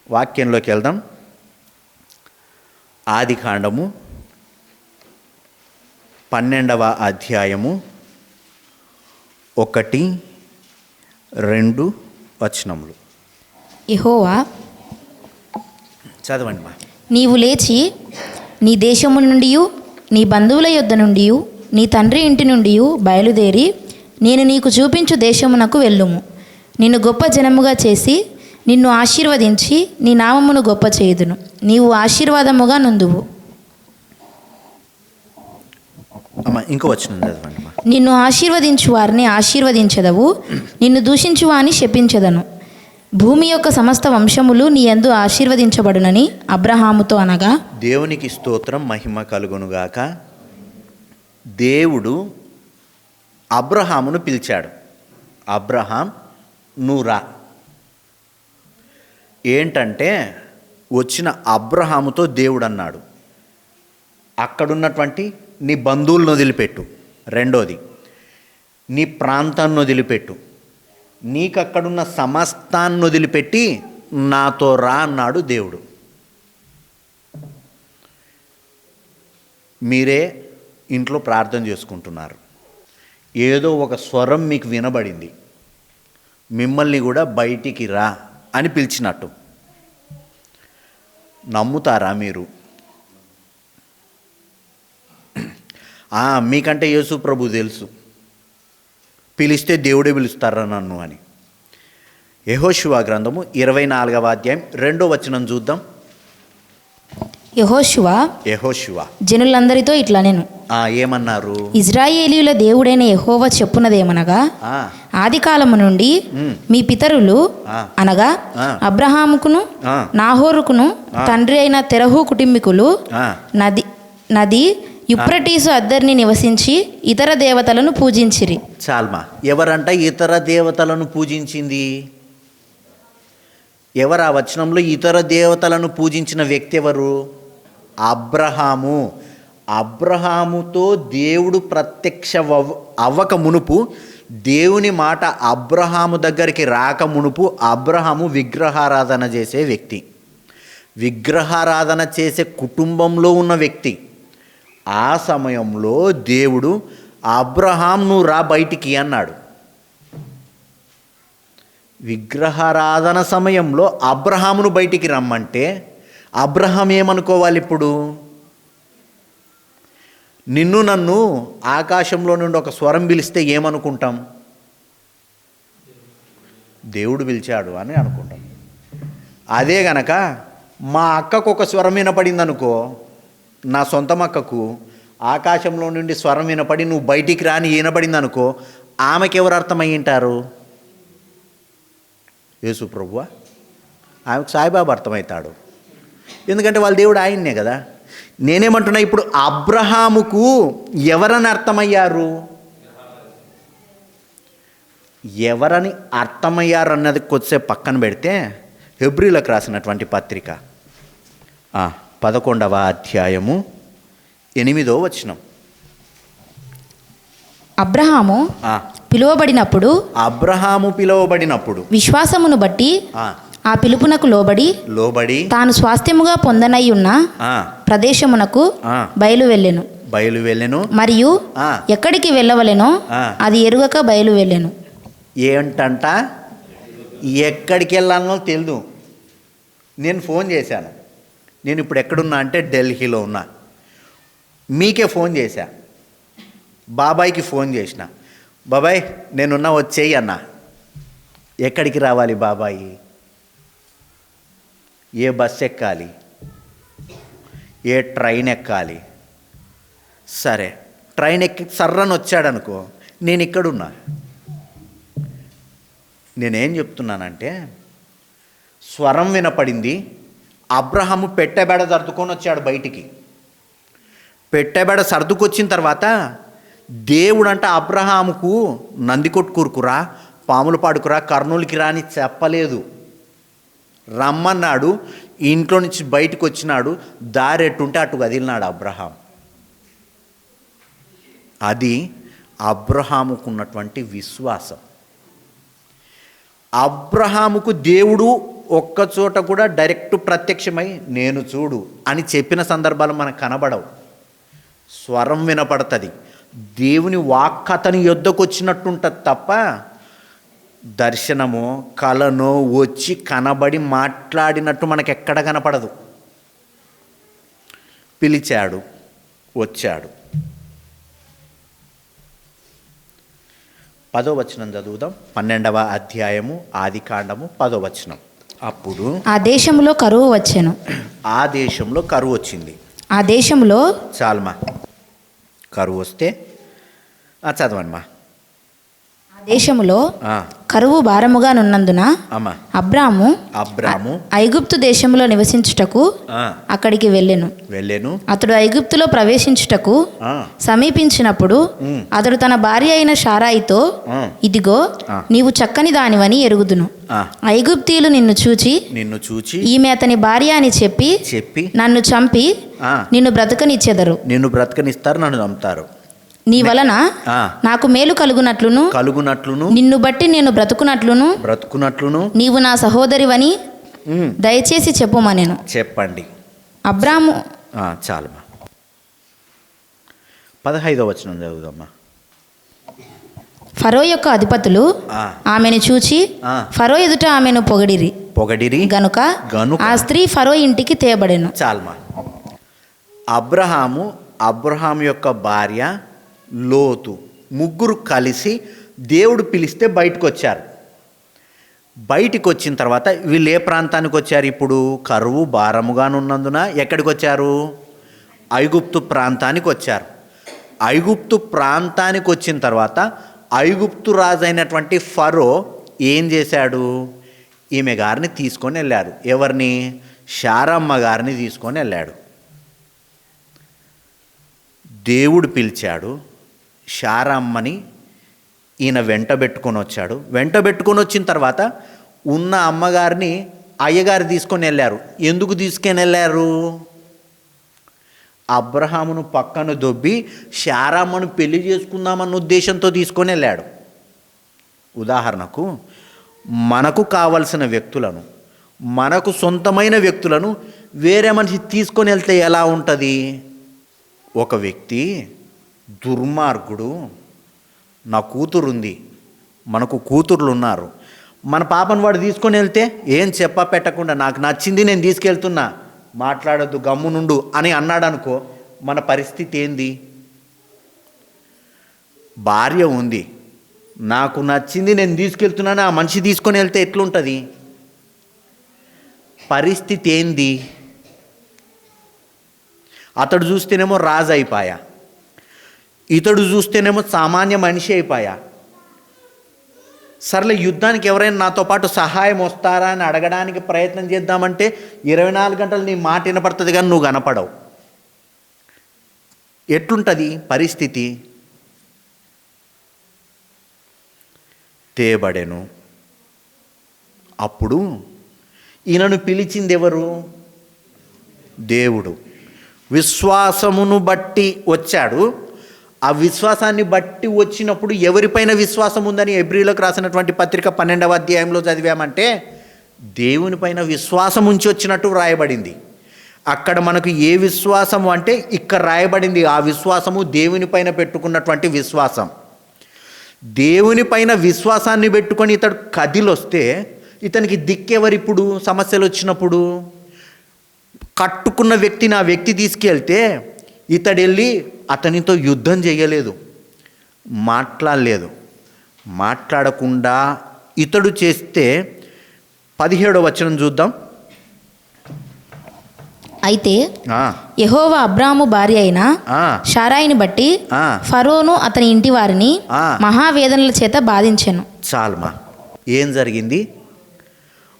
వాక్యంలోకి వెళ్దాం. ఆదికాండము 12వ అధ్యాయము 1-2 వచనములు. యెహోవా, చదవండి మా. నీవు లేచి నీ దేశము నుండి నీ బంధువుల యొద్ద నుండి నీ తండ్రి ఇంటి నుండి బయలుదేరి నేను నీకు చూపించు దేశమునకు వెళ్ళుము. నిన్ను గొప్ప జనముగా చేసి నిన్ను ఆశీర్వదించి నీ నామమును గొప్ప చేయుదును. నీవు ఆశీర్వాదముగా నుందువు. అమ్మ ఇంకో వచనం చదవండి మా. నిన్ను ఆశీర్వదించు వారిని ఆశీర్వదించదవు, నిన్ను దూషించు వాని శపించదను. భూమి యొక్క సమస్త వంశములు నీ యందు ఆశీర్వదించబడునని అబ్రహాముతో అనగా. దేవునికి స్తోత్రం, మహిమ కలుగునుగాక. దేవుడు అబ్రహామును పిలిచాడు. అబ్రహాం, నువ్వు రా. ఏంటంటే వచ్చిన అబ్రహాముతో దేవుడు అన్నాడు, అక్కడున్నటువంటి నీ బంధువులను వదిలిపెట్టు. రెండోది, నీ ప్రాంతాన్ని వదిలిపెట్టు. నీకు అక్కడున్న సమస్తాన్ని వదిలిపెట్టి నాతో రా అన్నాడు దేవుడు. మీరే ఇంట్లో ప్రార్థన చేసుకుంటున్నారు, ఏదో ఒక స్వరం మీకు వినబడింది, మిమ్మల్ని కూడా బయటికి రా అని పిలిచినట్టు. నమ్ముతారా మీరు? మీకంటే యేసు ప్రభు తెలుసు, పిలిస్తే దేవుడే పిలుస్తారా నన్ను అని. యెహోషువ గ్రంథము 24వ అధ్యాయం 2వ వచనం చూద్దాం. యెహోషువ జనులందరితో ఇట్లా నేను ఏమన్నారు? ఇజ్రాయేలీయుల దేవుడైన యెహోవా చెప్పునదేమనగా, ఆది కాలము నుండి మీ పితరులు అనగా అబ్రహాముకును నాహోరుకును తండ్రి అయిన తెరహు కుటుంబీకులు నది యుప్రటీసు అద్దరిని నివసించి ఇతర దేవతలను పూజించిరి. చాల్మా, ఎవరంట ఇతర దేవతలను పూజించింది? ఎవరు ఆ వచనంలో ఇతర దేవతలను పూజించిన వ్యక్తి ఎవరు? అబ్రహాము. అబ్రహాముతో దేవుడు ప్రత్యక్ష అవ్వక మునుపు, దేవుని మాట అబ్రహాము దగ్గరికి రాక మునుపు అబ్రహాము విగ్రహారాధన చేసే వ్యక్తి, విగ్రహారాధన చేసే కుటుంబంలో ఉన్న వ్యక్తి. ఆ సమయంలో దేవుడు అబ్రహాం నువ్వు రా బయటికి అన్నాడు. విగ్రహారాధన సమయంలో అబ్రహామును బయటికి రమ్మంటే అబ్రహాం ఏమనుకోవాలి? ఇప్పుడు నిన్ను నన్ను ఆకాశంలో నుండి ఒక స్వరం పిలిస్తే ఏమనుకుంటాం? దేవుడు పిలిచాడు అని అనుకుంటాం. అదే గనక మా అక్కకు ఒక స్వరం వినపడింది అనుకో, నా సొంతం అక్కకు ఆకాశంలో నుండి స్వరం వినపడి నువ్వు బయటికి రాని వినపడింది అనుకో, ఆమెకి ఎవరు అర్థమయ్యింటారు? యేసు ప్రభువా? ఆమెకు సాయిబాబా అర్థమవుతాడు, ఎందుకంటే వాళ్ళ దేవుడు ఆయన్నే కదా. నేనేమంటున్నా, ఇప్పుడు అబ్రహాముకు ఎవరని అర్థమయ్యారు? ఎవరని అర్థమయ్యారు అన్నది కొద్దిసేపు పక్కన పెడితే, హెబ్రీలకు రాసినటువంటి పత్రిక 11వ అధ్యాయము 8వ వచనం. అబ్రహాము పిలువబడినప్పుడు విశ్వాసమును బట్టి ఆ పిలుపునకు లోబడి తాను స్వాస్థ్యముగా పొందనై ఉన్న ప్రదేశమునకు బయలు వెళ్ళెను మరియు ఎక్కడికి వెళ్ళవలెనో అది ఎరుగక బయలు వెళ్ళెను. ఏంటంట? ఎక్కడికి వెళ్ళాలనో తెలియదు. నేను ఫోన్ చేశాను, నేను ఇప్పుడు ఎక్కడున్నా అంటే ఢిల్లీలో ఉన్నా. మీకే ఫోన్ చేశా, బాబాయ్కి ఫోన్ చేసిన, బాబాయ్ నేనున్నా వచ్చేయి అన్నా. ఎక్కడికి రావాలి బాబాయి? ఏ బస్ ఎక్కాలి? ఏ ట్రైన్ ఎక్కాలి? సరే ట్రైన్ ఎక్కి సర్రని వచ్చాడనుకో, నేను ఇక్కడున్నా. నేనేం చెప్తున్నానంటే, స్వరం వినపడింది, అబ్రహాము పెట్టెబెడ సర్దుకొని వచ్చాడు బయటికి. పెట్టెబెడ సర్దుకొచ్చిన తర్వాత దేవుడంట అబ్రహాముకు నందికొట్కూరుకురా, పాములు పాడుకురా, కర్నూలుకి రాని చెప్పలేదు, రమ్మన్నాడు. ఇంట్లో నుంచి బయటకు వచ్చినాడు, దారి ఎట్టుంటే అటు కదిలినాడు అబ్రహాం. అది అబ్రహాముకున్నటువంటి విశ్వాసం. అబ్రహాముకు దేవుడు ఒక్క చోట కూడా డైరెక్ట్ ప్రత్యక్షమై నేను చూడు అని చెప్పిన సందర్భాలు మనకు కనబడవు. స్వరం వినపడుతుంది, దేవుని వాక్ అతని యొద్దకు వచ్చినట్టుంటుంది తప్ప దర్శనమో కలనో వచ్చి కనబడి మాట్లాడినట్టు మనకు ఎక్కడ కనపడదు. పిలిచాడు, వచ్చాడు. 10వ వచనం చదువుదాం. 12వ అధ్యాయము ఆదికాండము 10వ వచనం. అప్పుడు ఆ దేశంలో కరువు వచ్చెను. ఆ దేశంలో కరువు వచ్చింది. ఆ దేశంలో చాలమా, కరువు వస్తే చదవమ్మా. ఆ దేశంలో ఆ, కరువు భారముగా నున్నందున అమ్మా. అబ్రాము ఐగుప్తు దేశంలో నివసించుటకు ఆ, అక్కడికి వెళ్ళెను. అతడు ఐగుప్తులో ప్రవేశించుటకు ఆ, సమీపించినప్పుడు అతడు తన భార్య అయిన షారాయితో, ఇదిగో నీవు చక్కని దానివని ఎరుగుదును. ఐగుప్తీయులు నిన్ను చూచి ఈమె అతని భార్య అని చెప్పి నన్ను చంపి నిన్ను బ్రతకనిచ్చెదరు. నిన్ను బ్రతకనిస్తారు, నన్ను చంపుతారు. నీ వలన నాకు మేలు కలుగునట్లును నిన్ను బట్టి నేను బ్రతుకునట్లును నీవు నా సహోదరివని దయచేసి చెప్పుమనెను. చెప్పండి. అబ్రాము చాలమ్మా. 15వ వచనం చదువుదమ్మా. ఫరో యొక్క అధిపతులు ఆమెను చూచి ఫరో ఎదుట ఆమెను పొగడిరి గనుక ఆ స్త్రీ ఫరో ఇంటికి తేబడెను. చాలమ్మా. అబ్రహాము యొక్క భార్య లోతు ముగ్గురు కలిసి దేవుడు పిలిస్తే బయటకు వచ్చారు. బయటికి వచ్చిన తర్వాత వీళ్ళు ఏ ప్రాంతానికి వచ్చారు? ఇప్పుడు కరువు భారముగానున్నందున ఎక్కడికి వచ్చారు? ఐగుప్తు ప్రాంతానికి వచ్చారు. ఐగుప్తు ప్రాంతానికి వచ్చిన తర్వాత ఐగుప్తు రాజు అయినటువంటి ఫరో ఏం చేశాడు? ఈమె గారిని తీసుకొని వెళ్ళారు. ఎవరిని? శారమ్మ గారిని తీసుకొని వెళ్ళాడు. దేవుడు పిలిచాడు. శారమ్మని ఈయన వెంటబెట్టుకొని వచ్చాడు. వెంటబెట్టుకొని వచ్చిన తర్వాత ఉన్న అమ్మగారిని అయ్యగారు తీసుకొని వెళ్ళారు. ఎందుకు తీసుకొని వెళ్ళారు? అబ్రహామును పక్కన దొబ్బి శారమ్మను పెళ్లి చేసుకుందామన్న ఉద్దేశంతో తీసుకొని వెళ్ళాడు. ఉదాహరణకు మనకు కావలసిన వ్యక్తులను, మనకు సొంతమైన వ్యక్తులను వేరే మనిషి తీసుకొని వెళ్తే ఎలా ఉంటుంది? ఒక వ్యక్తి దుర్మార్గుడు, నా కూతురుంది, మనకు కూతుర్లు ఉన్నారు, మన పాపను వాడు తీసుకొని వెళ్తే ఏం చెప్పా పెట్టకుండా నాకు నచ్చింది నేను తీసుకెళ్తున్నా, మాట్లాడొద్దు గమ్మునుండు అని అన్నాడు అనుకో, మన పరిస్థితి ఏంది? భార్య ఉంది, నాకు నచ్చింది నేను తీసుకెళ్తున్నాను, ఆ మనిషి తీసుకొని వెళ్తే ఎట్లుంటుంది? పరిస్థితి ఏంది? అతడు చూస్తేనేమో రాజు అయిపోయా, ఇతడు చూస్తేనేమో సామాన్య మనిషి అయిపోయా. సర్లే యుద్ధానికి ఎవరైనా నాతో పాటు సహాయం వస్తారా అని అడగడానికి ప్రయత్నం చేద్దామంటే 24 గంటలు నీ మాట వినపడుతుంది కానీ నువ్వు కనపడవు. ఎట్లుంటుంది పరిస్థితి? తేబడెను. అప్పుడు ఈయనను పిలిచింది ఎవరు? దేవుడు. విశ్వాసమును బట్టి వచ్చాడు. ఆ విశ్వాసాన్ని బట్టి వచ్చినప్పుడు ఎవరిపైన విశ్వాసం ఉందని హెబ్రీయులకు రాసినటువంటి పత్రిక 12వ అధ్యాయంలో చదివామంటే దేవునిపైన విశ్వాసం ఉంచి వచ్చినట్టు రాయబడింది. అక్కడ మనకు ఏ విశ్వాసము అంటే ఇక్కడ రాయబడింది. ఆ విశ్వాసము దేవునిపైన పెట్టుకున్నటువంటి విశ్వాసం. దేవునిపైన విశ్వాసాన్ని పెట్టుకొని ఇతడు కదిలొస్తే ఇతనికి దిక్కెవరిప్పుడు? సమస్యలు వచ్చినప్పుడు కట్టుకున్న వ్యక్తిని ఆ వ్యక్తి తీసుకెళ్తే ఇతడు వెళ్ళి అతనితో యుద్ధం చేయలేదు, మాట్లాడలేదు. మాట్లాడకుండా ఇతడు చేస్తే 17వ వచనం చూద్దాం. అయితే యెహోవా అబ్రాము భార్య అయిన షారాయిని బట్టి ఫరోను అతని ఇంటి వారిని మహావేదనల చేత బాధించెను. చాలమా. ఏం జరిగింది?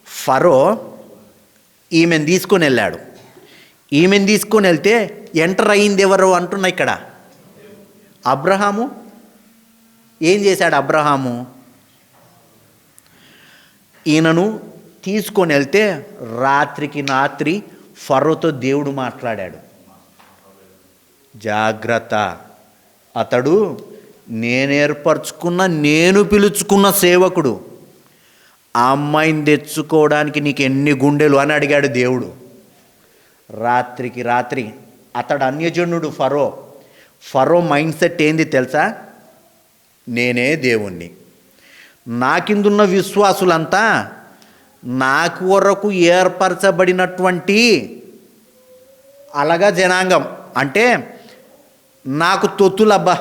ఫరో ఈమెను తీసుకొని వెళ్ళాడు. ఈమెను తీసుకొని వెళ్తే ఎంటర్ అయింది ఎవరు అంటున్నా ఇక్కడ? అబ్రహాము. ఏం చేశాడు అబ్రహాము? ఈయనను తీసుకొని వెళ్తే రాత్రికి రాత్రి ఫరోతో దేవుడు మాట్లాడాడు. జాగ్రత్త, అతడు నేను పిలుచుకున్న సేవకుడు, ఆ అమ్మాయిని తెచ్చుకోవడానికి నీకు ఎన్ని గుండెలు అని అడిగాడు దేవుడు. రాత్రికి రాత్రి అతడు అన్యజనుడు ఫరో మైండ్ సెట్ ఏంది తెలుసా? నేనే దేవుణ్ణి, నా కిందున్న విశ్వాసులంతా నా కొరకు ఏర్పరచబడినటువంటి అలగా జనాంగం, అంటే నాకు తొత్తులబ్బా,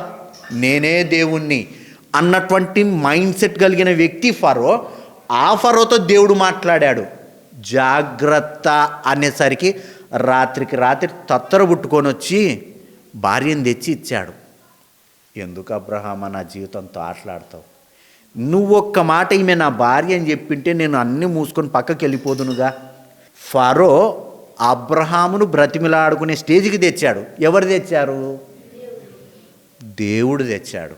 నేనే దేవుణ్ణి అన్నటువంటి మైండ్ సెట్ కలిగిన వ్యక్తి ఫరో. ఆ ఫరోతో దేవుడు మాట్లాడాడు, జాగ్రత్త అనేసరికి రాత్రికి రాత్రి తత్తరబుట్టుకొని వచ్చి భార్యను తెచ్చి ఇచ్చాడు. ఎందుకు అబ్రహామా నా జీవితంతో ఆటలాడతావు? నువ్వు ఒక్క మాట ఈమె నా భార్య అని చెప్పింటే నేను అన్నీ మూసుకొని పక్కకి వెళ్ళిపోదునుగా. ఫరో అబ్రహామును బ్రతిమిలాడుకునే స్టేజ్కి తెచ్చాడు. ఎవరు తెచ్చారు? దేవుడు తెచ్చాడు.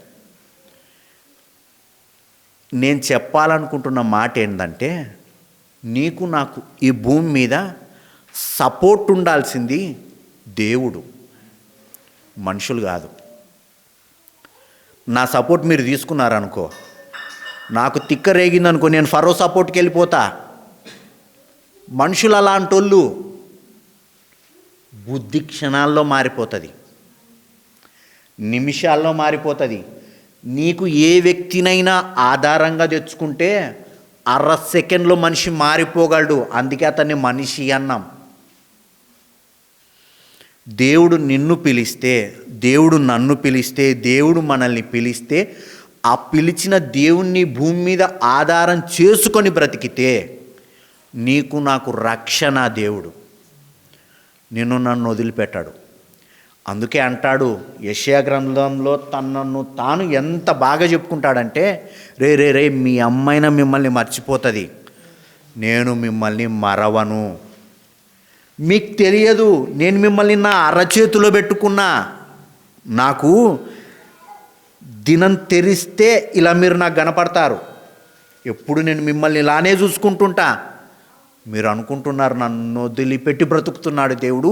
నేను చెప్పాలనుకుంటున్న మాట ఏంటంటే, నీకు నాకు ఈ భూమి మీద సపోర్ట్ ఉండాల్సింది దేవుడు, మనుషులు కాదు. నా సపోర్ట్ మీరు తీసుకున్నారనుకో, నాకు తిక్క రేగిందనుకో, నేను ఫరో సపోర్ట్కి వెళ్ళిపోతా. మనుషులు అలాంటోళ్ళు. బుద్ధి క్షణాల్లో మారిపోతుంది, నిమిషాల్లో మారిపోతుంది. నీకు ఏ వ్యక్తినైనా ఆధారంగా తెచ్చుకుంటే అర సెకండ్లో మనిషి మారిపోగలడు. అందుకే అతన్ని మనిషి అన్నాం. దేవుడు నిన్ను పిలిస్తే, దేవుడు నన్ను పిలిస్తే, దేవుడు మనల్ని పిలిస్తే, ఆ పిలిచిన దేవుణ్ణి భూమి మీద ఆధారం చేసుకొని బ్రతికితే నీకు నాకు రక్షణ దేవుడు. నిన్ను నన్ను వదిలిపెట్టాడు. అందుకే అంటాడు యెషయా గ్రంథంలో తనను తాను ఎంత బాగా చెప్పుకుంటాడంటే, రే రే రే మీ అమ్మాయిన మిమ్మల్ని మర్చిపోతుంది, నేను మిమ్మల్ని మరవను. మీకు తెలియదు, నేను మిమ్మల్ని నా అరచేతిలో పెట్టుకున్నా. నాకు దినం తెరిస్తే ఇలా మీరు నాకు కనపడతారు. ఎప్పుడు నేను మిమ్మల్ని ఇలానే చూసుకుంటుంటా. మీరు అనుకుంటున్నారు నన్ను వదిలిపెట్టి బ్రతుకుతున్నాడు దేవుడు,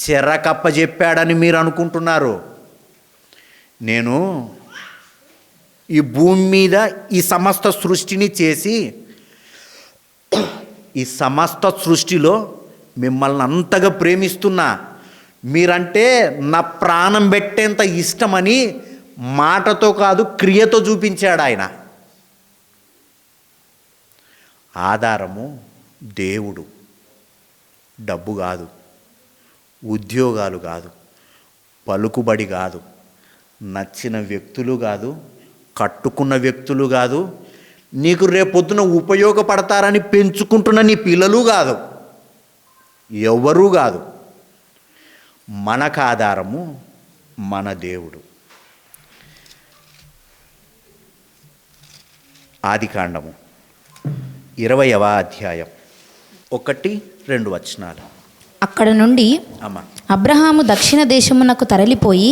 చెరకప్ప చెప్పాడని మీరు అనుకుంటున్నారు. నేను ఈ భూమి మీద ఈ సమస్త సృష్టిని చేసి, ఈ సమస్త సృష్టిలో మిమ్మల్ని అంతగా ప్రేమిస్తున్నా. మీరంటే నా ప్రాణం పెట్టేంత ఇష్టమని మాటతో కాదు క్రియతో చూపించాడు ఆయన. ఆధారము దేవుడు, డబ్బు కాదు, ఉద్యోగాలు కాదు, పలుకుబడి కాదు, నచ్చిన వ్యక్తులు కాదు, కట్టుకున్న వ్యక్తులు కాదు, నీకు రేపొద్దున ఉపయోగపడతారని పెంచుకుంటున్న నీ పిల్లలు కాదు, ఎవరూ కాదు. మనకు ఆధారము మన దేవుడు. ఆదికాండము 20వ అధ్యాయం 1-2 వచనాలు. అక్కడ నుండి అబ్రహాము దక్షిణ దేశమునకు తరలిపోయి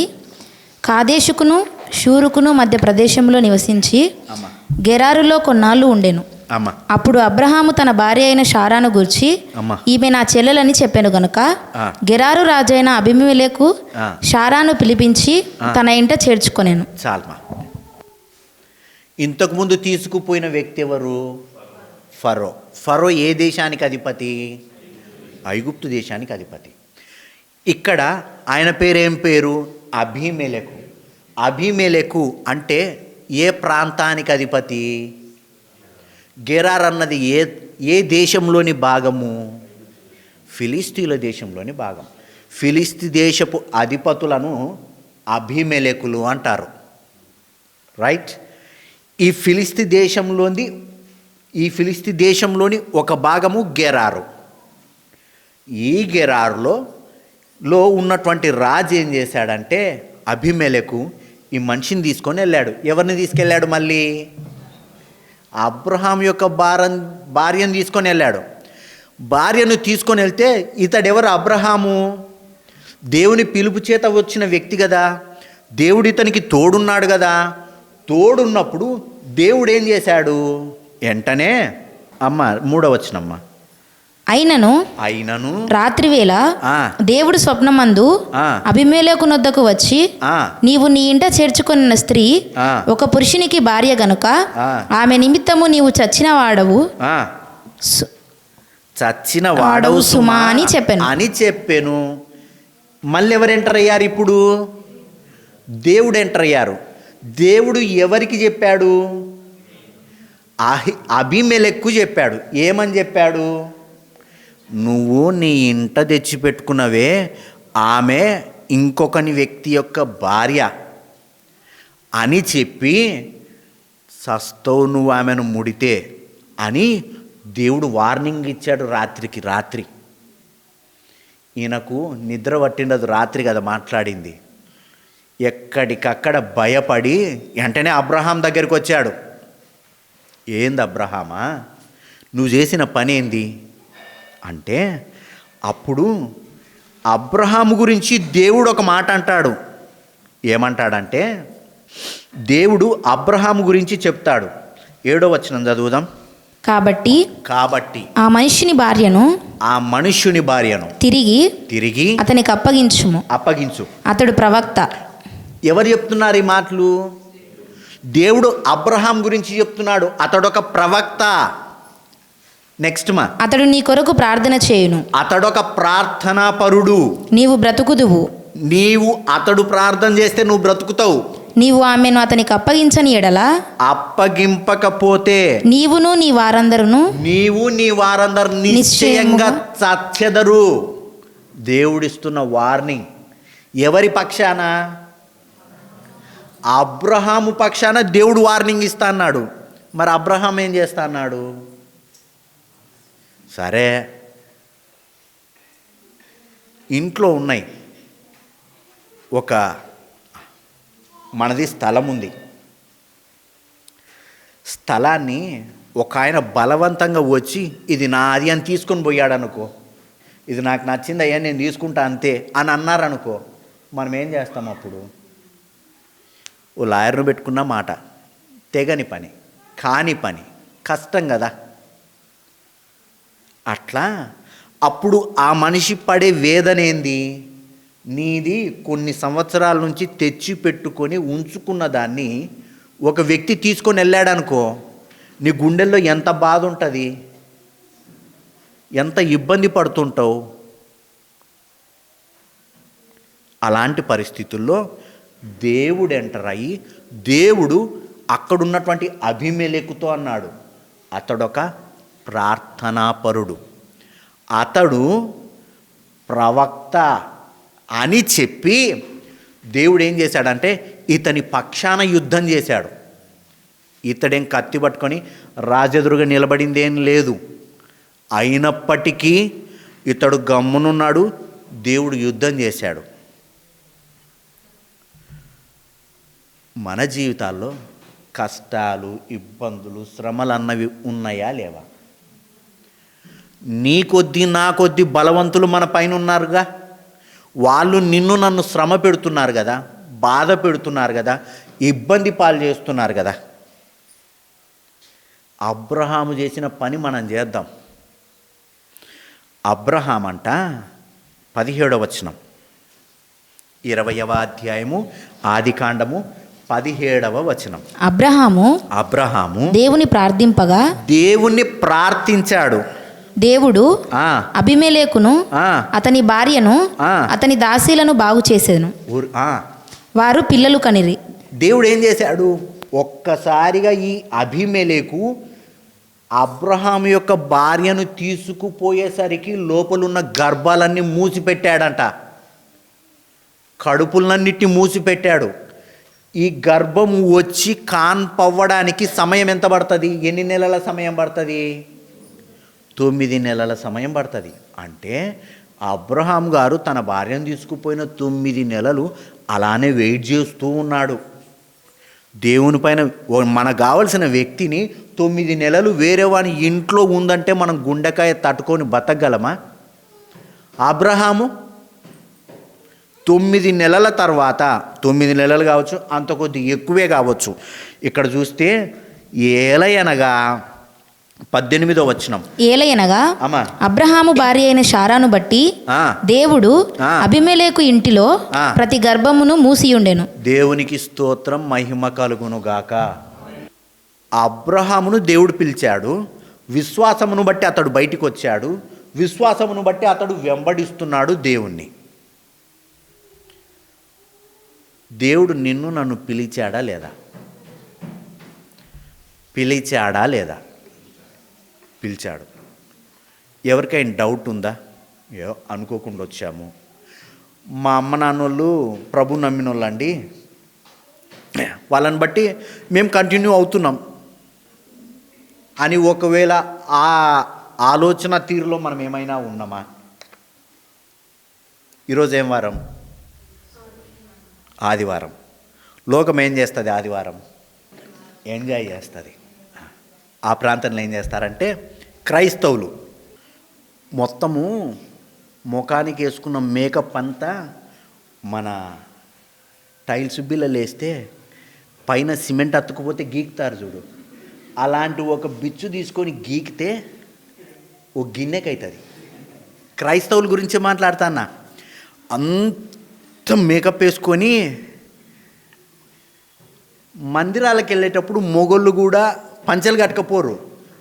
కాదేశుకును షూరుకును మధ్య ప్రదేశంలో నివసించి గెరారులో కొన్నాళ్ళు ఉండెను. అప్పుడు అబ్రహాము తన భార్య అయిన షారాను గూర్చి, ఈమె నా చెల్లెలని చెప్పాను గనుక గెరారు రాజైన అబీమెలెకు షారాను పిలిపించి తన ఇంట చేర్చుకొనెను. చాల్మా. ఇంతకుముందు తీసుకుపోయిన వ్యక్తి ఎవరు? ఫరో ఏ దేశానికి అధిపతి? ఐగుప్తు దేశానికి అధిపతి. ఇక్కడ ఆయన పేరేం పేరు? అబీమెలెకు అంటే ఏ ప్రాంతానికి అధిపతి? గెరార్ అన్నది ఏ దేశంలోని భాగము? ఫిలిస్తీన్ల దేశంలోని భాగం. ఫిలిస్తీ దేశపు అధిపతులను అబీమెలెకులు అంటారు. రైట్. ఈ ఫిలిస్తీ దేశంలోని ఒక భాగము గెరారు. ఈ గెరారులో ఉన్నటువంటి రాజు ఏం చేశాడంటే, అబీమెలెకు ఈ మనిషిని తీసుకొని వెళ్ళాడు. ఎవరిని తీసుకెళ్ళాడు? మళ్ళీ అబ్రహాం యొక్క భార్యను తీసుకొని వెళ్ళాడు. భార్యను తీసుకొని వెళ్తే ఇతడెవరు? అబ్రహాము దేవుని పిలుపు చేత వచ్చిన వ్యక్తి కదా, దేవుడు ఇతనికి తోడున్నాడు కదా. తోడున్నప్పుడు దేవుడు ఏం చేశాడు? వెంటనే 3వ వచనం. అయినను రాత్రివేళ ఆ, దేవుడు స్వప్నమందు ఆ, అబీమెలెకు నొద్దకు వచ్చి, ఆ, నీవు నీ ఇంట చేర్చుకున్న స్త్రీ ఆ, ఒక పురుషునికి భార్య గనుక ఆ, ఆమె నిమిత్తము నీవు చచ్చిన వాడవు ఆ. సు- చచ్చిన వాడవు వాడవు సుమా అని చెప్పాను. అని చెప్పాను. మళ్ళీ ఎవరు ఎంటర్ అయ్యారు ఇప్పుడు? దేవుడు ఎంటర్ అయ్యారు. దేవుడు ఎవరికి చెప్పాడు? అబీమెలెక్కు చెప్పాడు. ఏమని చెప్పాడు? నువ్వు నీ ఇంట తెచ్చిపెట్టుకున్నవే ఆమె ఇంకొకని వ్యక్తి యొక్క భార్య అని చెప్పి, సస్తవు నువ్వు ఆమెను ముడితే అని దేవుడు వార్నింగ్ ఇచ్చాడు. రాత్రికి రాత్రి ఈయనకు నిద్ర పట్టినది రాత్రి కదా మాట్లాడింది. ఎక్కడికక్కడ భయపడి వెంటనే అబ్రహాం దగ్గరికి వచ్చాడు. ఏంది అబ్రహామా, నువ్వు చేసిన పని ఏంది అంటే, అప్పుడు అబ్రహాము గురించి దేవుడు ఒక మాట అంటాడు. ఏమంటాడంటే, దేవుడు అబ్రహాము గురించి చెప్తాడు. 7వ వచనం చదువుదాం. కాబట్టి ఆ మనుష్యుని భార్యను తిరిగి అతనికి అప్పగించు. అతడు ప్రవక్త. ఎవరు చెప్తున్నారు ఈ మాటలు? దేవుడు అబ్రహాం గురించి చెప్తున్నాడు. అతడొక ప్రవక్త. నెక్స్ట్ అతడు నీ కొరకు ప్రార్థన చేయును. అతడొక ప్రార్థనా పరుడు. నీవు బ్రతుకుదువు. అతడు ప్రార్థన చేస్తే నువ్వు బ్రతుకుతావు. నీవు ఆమెను అతనికి అప్పగించని ఎడల, అప్పగింపకపోతే నీవు నీ వారందరూ నిశ్చయంగా చచ్చెదరు. దేవుడిస్తున్న వార్నింగ్ ఎవరి పక్షాన? అబ్రహాము పక్షాన దేవుడు వార్నింగ్ ఇస్తా అన్నాడు. మరి అబ్రహాం ఏం చేస్తా అన్నాడు? సరే, ఇంట్లో ఉన్నాయి, మనది స్థలం ఉంది. స్థలాన్ని ఒక ఆయన బలవంతంగా వచ్చి ఇది నాది అని తీసుకొని పోయాడు అనుకో, ఇది నాకు నచ్చింది అయ్యా నేను తీసుకుంటా అంతే అని అన్నారనుకో, మనం ఏం చేస్తాం అప్పుడు? ఓ లాయర్ను పెట్టుకున్న మాట, తెగని పని, కాని పని, కష్టం కదా. అట్లా అప్పుడు ఆ మనిషి పడే వేదన ఏంది? నీది కొన్ని సంవత్సరాల నుంచి తెచ్చి పెట్టుకొని ఉంచుకున్న దాన్ని ఒక వ్యక్తి తీసుకొని వెళ్ళాడనుకో, నీ గుండెల్లో ఎంత బాధ ఉంటుంది, ఎంత ఇబ్బంది పడుతుంటావు. అలాంటి పరిస్థితుల్లో దేవుడు ఎంటర్ అయ్యి, దేవుడు అక్కడున్నటువంటి అబీమెలెకుతో అన్నాడు, అతడొక ప్రార్థనాపరుడు, అతడు ప్రవక్త అని చెప్పి దేవుడు ఏం చేశాడంటే ఇతని పక్షాన యుద్ధం చేశాడు. ఇతడేం కత్తి పట్టుకొని రాజెదురుగా నిలబడిందేం లేదు. అయినప్పటికీ ఇతడు గమ్మునున్నాడు, దేవుడు యుద్ధం చేశాడు. మన జీవితాల్లో కష్టాలు, ఇబ్బందులు, శ్రమలు అన్నవి ఉన్నాయా లేవా? నీ కొద్దీ నా కొద్దీ బలవంతులు మన పైన ఉన్నారుగా. వాళ్ళు నిన్ను నన్ను శ్రమ పెడుతున్నారు కదా, బాధ పెడుతున్నారు కదా, ఇబ్బంది పాలు చేస్తున్నారు కదా. అబ్రహాము చేసిన పని మనం చేద్దాం. అబ్రహాం అంట 17వ వచనం, 20వ అధ్యాయము ఆదికాండము 17వ వచనం. అబ్రహాము దేవుని ప్రార్థించాడు. దేవుడు అబీమెలెకును అతని భార్యను అతని దాసీలను బాగు చేసేను. వారు పిల్లలు కనిరి. దేవుడు ఏం చేశాడు? ఒక్కసారిగా ఈ అబీమెలెకు అబ్రహాం యొక్క భార్యను తీసుకుపోయేసరికి లోపలున్న గర్భాలన్నీ మూసిపెట్టాడంట, కడుపులన్నిటిని మూసిపెట్టాడు. ఈ గర్భం వచ్చి కాన్పవ్వడానికి సమయం ఎంత పడుతుంది? ఎన్ని నెలల సమయం పడుతుంది? 9 నెలల సమయం పడుతుంది. అంటే అబ్రహాం గారు తన భార్యను తీసుకుపోయిన 9 నెలలు అలానే వెయిట్ చేస్తూ ఉన్నాడు. దేవుని పైన మనకు కావలసిన వ్యక్తిని 9 నెలలు వేరే వాని ఇంట్లో ఉందంటే మనం గుండెకాయ తట్టుకొని బతకగలమా? అబ్రహాము 9 నెలల తర్వాత, 9 నెలలు కావచ్చు, అంత కొద్ది ఎక్కువే కావచ్చు, ఇక్కడ చూస్తే ఏలయనగా 18వ వచనం. ఏలయనగా అమ్మా. అబ్రహాము భార్య అయిన శారాను బట్టి ఆ, దేవుడు ఆ. అబిమెలెకు ఇంటిలో ఆ. ప్రతి గర్భమును మూసియుండెను. దేవునికి స్తోత్రం, మహిమ కలుగునుగాక. అబ్రహామును దేవుడు పిలిచాడు, విశ్వాసమును బట్టి అతడు బయటికి వచ్చాడు, విశ్వాసమును బట్టి అతడు వెంబడిస్తున్నాడు దేవుణ్ణి. దేవుడు నిన్ను నన్ను పిలిచాడా లేదా? పిలిచాడా లేదా? పిలిచాడు. ఎవరికైనా డౌట్ ఉందా? అనుకోకుండా వచ్చాము. మా అమ్మ నాన్నోళ్ళు ప్రభు నమ్మిన వాళ్ళు అండి, వాళ్ళని బట్టి మేము కంటిన్యూ అవుతున్నాం అని ఒకవేళ ఆ ఆలోచన తీరులో మనం ఏమైనా ఉన్నామా? ఈరోజు ఏం వారం? ఆదివారం. లోకం ఏం చేస్తుంది? ఆదివారం ఎంజాయ్ చేస్తుంది. ఆ ప్రాంతంలో ఏం చేస్తారంటే క్రైస్తవులు మొత్తము ముఖానికి వేసుకున్న మేకప్ అంతా మన టైల్స్ బిల్లలు వేస్తే పైన సిమెంట్ అతుక్కుపోతే గీకుతారు చూడు, అలాంటి ఒక బిచ్చు తీసుకొని గీకితే ఓ గిన్నెకి అవుతుంది. క్రైస్తవుల గురించే మాట్లాడుతాన్నా. అంత మేకప్ వేసుకొని మందిరాలకు వెళ్ళేటప్పుడు మొగోళ్ళు కూడా పంచెలు కట్టుకపోరు,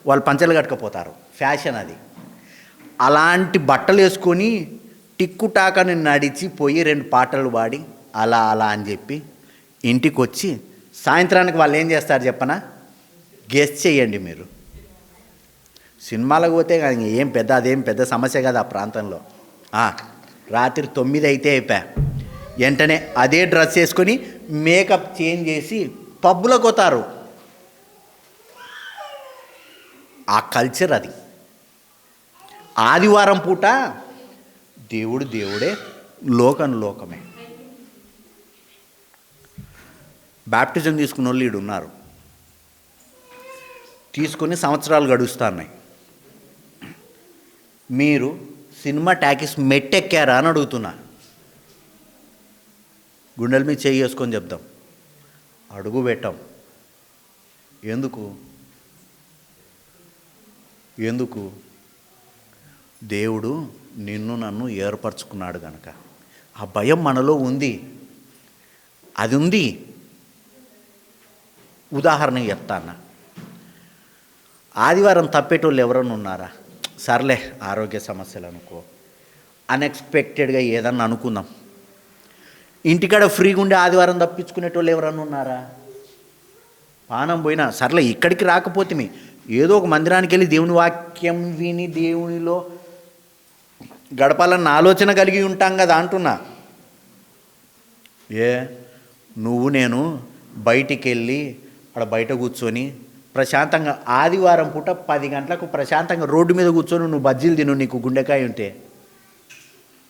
వాళ్ళు పంచెలు కట్టుకపోతారు. ఫ్యాషన్ అది. అలాంటి బట్టలు వేసుకొని టిక్కు టాకని నడిచి పోయి 2 పాటలు పాడి అలా అలా అని చెప్పి ఇంటికి వచ్చి సాయంత్రానికి వాళ్ళు ఏం చేస్తారు చెప్పనా? గెస్ చేయండి మీరు. సినిమాలకు పోతే ఏం పెద్ద, అదేం పెద్ద సమస్య కదా ఆ ప్రాంతంలో. రాత్రి 9 అయితే అయిపోయా, వెంటనే అదే డ్రెస్ వేసుకొని మేకప్ చేంజ్ చేసి పబ్బులకు పోతారు. ఆ కల్చర్ అది. ఆదివారం పూట దేవుడు దేవుడే, లోకం లోకమే. బ్యాప్టిజం తీసుకున్న వాళ్ళు ఈడు ఉన్నారు, తీసుకొని సంవత్సరాలు గడుస్తున్నాయి. మీరు సినిమా టాకీస్ మెట్టెక్కారా అని అడుగుతున్నా. గుండెల మీద చేయి వేసుకొని చెప్దాం, అడుగు పెట్టాం. ఎందుకు? దేవుడు నిన్ను నన్ను ఏర్పరచుకున్నాడు కనుక. ఆ భయం మనలో ఉంది, అది ఉంది. ఉదాహరణ చెప్తాను. ఆదివారం తప్పేటోళ్ళు ఎవరన్నా ఉన్నారా? సర్లే ఆరోగ్య సమస్యలు అనుకో, అన్ఎక్స్పెక్టెడ్గా ఏదన్నా అనుకుందాం. ఇంటికాడ ఫ్రీగా ఉండే ఆదివారం తప్పించుకునేటోళ్ళు ఎవరన్నా ఉన్నారా? పానం పోయినా సర్లే ఇక్కడికి రాకపోతే ఏదో ఒక మందిరానికి వెళ్ళి దేవుని వాక్యం విని దేవునిలో గడపాలన్న ఆలోచన కలిగి ఉంటాం కదా అంటున్నా. నువ్వు నేను బయటికి వెళ్ళి అక్కడ బయట కూర్చొని ప్రశాంతంగా ఆదివారం పూట 10 గంటలకు ప్రశాంతంగా రోడ్డు మీద కూర్చొని నువ్వు బజ్జీలు తిను, నీకు గుండెకాయ ఉంటే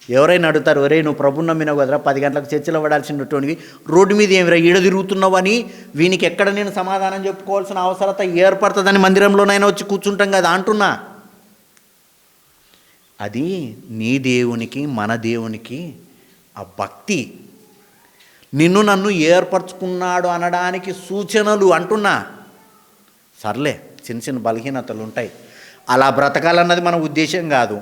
ఎవరైనా అడుగుతారు, ఒరే నువ్వు ప్రభుని నమ్మినావు కదరా, 10 గంటలకు చర్చలో పడాల్సినటువంటివి రోడ్డు మీద ఏమిరా ఈడ తిరుగుతున్నావు అని వీనికి ఎక్కడ నేను సమాధానం చెప్పుకోవాల్సిన అవసరత ఏర్పడుతుందని మందిరంలోనైనా వచ్చి కూర్చుంటాం కదా అంటున్నా. అది నీ దేవునికి మన దేవునికి ఆ భక్తి, నిన్ను నన్ను ఏర్పరచుకున్నాడు అనడానికి సూచనలు అంటున్నా. సర్లే చిన్న చిన్న బలహీనతలు ఉంటాయి, అలా బ్రతకాలన్నది మన ఉద్దేశం కాదు,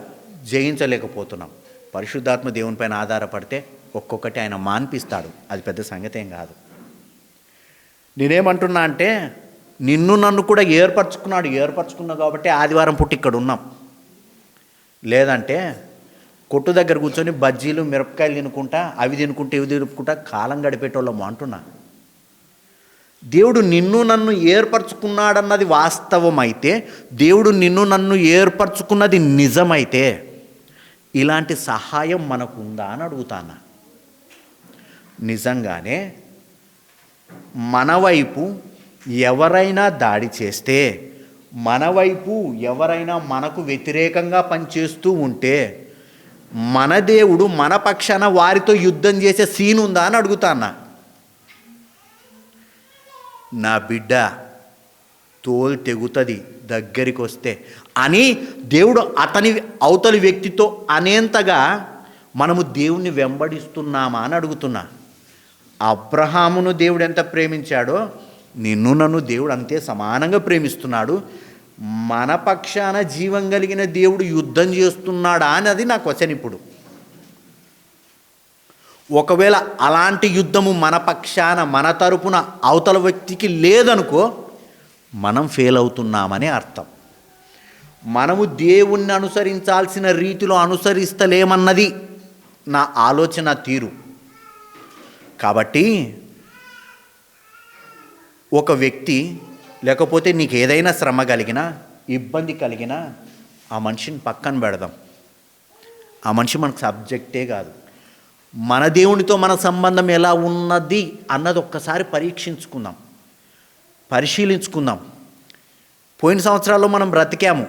జయించలేకపోతున్నాం. పరిశుద్ధాత్మ దేవుని పైన ఆధారపడితే ఒక్కొక్కటి ఆయన మాన్పిస్తాడు, అది పెద్ద సంగతి ఏం కాదు. నేనేమంటున్నా అంటే నిన్ను నన్ను కూడా ఏర్పరచుకున్నావు కాబట్టి ఆదివారం పుట్టి ఇక్కడ ఉన్నాం. లేదంటే కొట్టు దగ్గర కూర్చొని బజ్జీలు మిరపకాయలు తినుకుంటా, అవి తినుకుంటా ఇవి తినుకుంటా కాలం గడిపేటోళ్ళము అంటున్నా. దేవుడు నిన్ను నన్ను ఏర్పరచుకున్నాడన్నది వాస్తవమైతే, దేవుడు నిన్ను నన్ను ఏర్పరచుకున్నది నిజమైతే ఇలాంటి సహాయం మనకు ఉందా అని అడుగుతాను. నిజంగానే మన వైపు ఎవరైనా దాడి చేస్తే, మన వైపు ఎవరైనా మనకు వ్యతిరేకంగా పనిచేస్తూ ఉంటే మన దేవుడు మన పక్షాన వారితో యుద్ధం చేసే సీన్ ఉందా అని అడుగుతాన్నా. నా బిడ్డ తోలు తెగుతుంది దగ్గరికి వస్తే అని దేవుడు అతని అవతలి వ్యక్తితో అనేంతగా మనము దేవుణ్ణి వెంబడిస్తున్నామా అని అడుగుతున్నా. అబ్రహామును దేవుడు ఎంత ప్రేమించాడో నిన్ను నన్ను దేవుడు అంతే సమానంగా ప్రేమిస్తున్నాడు. మన పక్షాన జీవం కలిగిన దేవుడు యుద్ధం చేస్తున్నాడా అని అది నా క్వశ్చన్ ఇప్పుడు. ఒకవేళ అలాంటి యుద్ధము మన పక్షాన మన తరపున అవతల వ్యక్తికి లేదనుకో, మనం ఫెయిల్ అవుతున్నామని అర్థం. మనము దేవుణ్ణి అనుసరించాల్సిన రీతిలో అనుసరిస్తలేమన్నది నా ఆలోచన తీరు. కాబట్టి ఒక వ్యక్తి లేకపోతే నీకు ఏదైనా శ్రమ కలిగినా ఇబ్బంది కలిగినా ఆ మనిషిని పక్కన పెడదాం. ఆ మనిషి మనకు సబ్జెక్టే కాదు. మన దేవునితో మన సంబంధం ఎలా ఉన్నది అన్నది ఒక్కసారి పరీక్షించుకుందాం, పరిశీలించుకుందాం. పోయిన సంవత్సరాల్లో మనం బ్రతికాము,